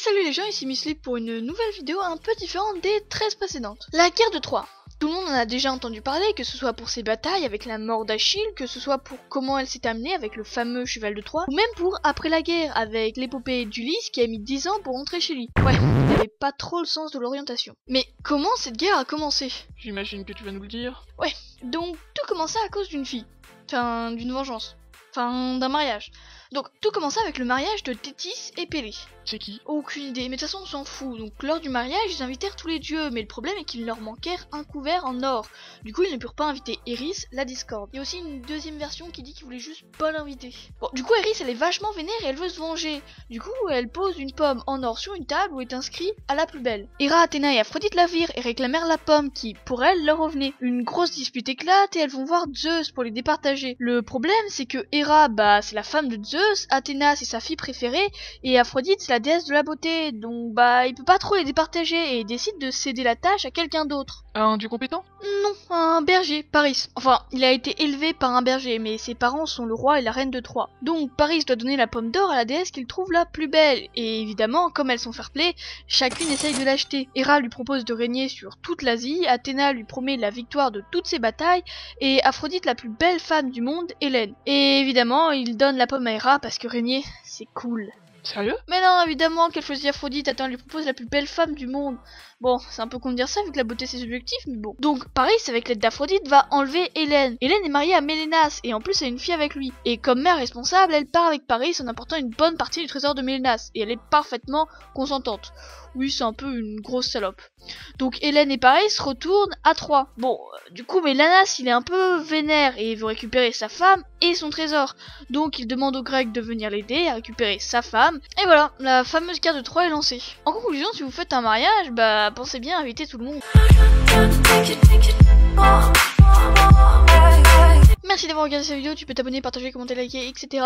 salut les gens, ici Misslip pour une nouvelle vidéo un peu différente des 13 précédentes. La guerre de Troie. Tout le monde en a déjà entendu parler, que ce soit pour ses batailles avec la mort d'Achille, que ce soit pour comment elle s'est terminée avec le fameux cheval de Troie, ou même pour après la guerre avec l'épopée d'Ulysse qui a mis 10 ans pour rentrer chez lui. Ouais, il n'avait pas trop le sens de l'orientation. Mais comment cette guerre a commencé? J'imagine que tu vas nous le dire. Ouais, donc tout commença à cause d'une fille. Enfin, d'une vengeance. Enfin, d'un mariage. Donc tout commença avec le mariage de Thétis et Pélée. C'est qui? Aucune idée, mais de toute façon on s'en fout. Donc lors du mariage, ils invitèrent tous les dieux, mais le problème est qu'il leur manquèrent un couvert en or. Du coup ils ne purent pas inviter Eris, la discorde. Il y a aussi une deuxième version qui dit qu'ils voulaient juste pas l'inviter. Bon, du coup Eris elle est vachement vénère et elle veut se venger. Du coup elle pose une pomme en or sur une table où est inscrit à la plus belle. Héra, Athéna et Aphrodite la virent et réclamèrent la pomme qui, pour elles, leur revenait. Une grosse dispute éclate et elles vont voir Zeus pour les départager. Le problème c'est que Héra, c'est la femme de Zeus, Athéna c'est sa fille préférée et Aphrodite c'est la déesse de la beauté, donc il peut pas trop les départager et il décide de céder la tâche à quelqu'un d'autre. Un dieu compétent? Non, un berger, Paris. Enfin, il a été élevé par un berger, mais ses parents sont le roi et la reine de Troie. Donc Paris doit donner la pomme d'or à la déesse qu'il trouve la plus belle, et évidemment, comme elles sont fair-play, chacune essaye de l'acheter. Héra lui propose de régner sur toute l'Asie, Athéna lui promet la victoire de toutes ses batailles, et Aphrodite la plus belle femme du monde, Hélène. Et évidemment, il donne la pomme à Héra parce que régner, c'est cool. Sérieux? Mais non, évidemment qu'elle choisit Aphrodite, attends, elle lui propose la plus belle femme du monde. Bon, c'est un peu con de dire ça vu que la beauté c'est subjectif, mais bon. Donc Paris, avec l'aide d'Aphrodite, va enlever Hélène. Hélène est mariée à Mélénas, et en plus elle a une fille avec lui. Et comme mère responsable, elle part avec Paris en apportant une bonne partie du trésor de Mélénas, et elle est parfaitement consentante. Oui, c'est un peu une grosse salope. Donc Hélène et Paris retournent à Troie. Bon, du coup Mélénas il est un peu vénère, et il veut récupérer sa femme et son trésor. Donc il demande aux Grecs de venir l'aider à récupérer sa femme. Et voilà, la fameuse guerre de Troie est lancée. En conclusion, si vous faites un mariage, pensez bien à inviter tout le monde. Merci d'avoir regardé cette vidéo, tu peux t'abonner, partager, commenter, liker, etc.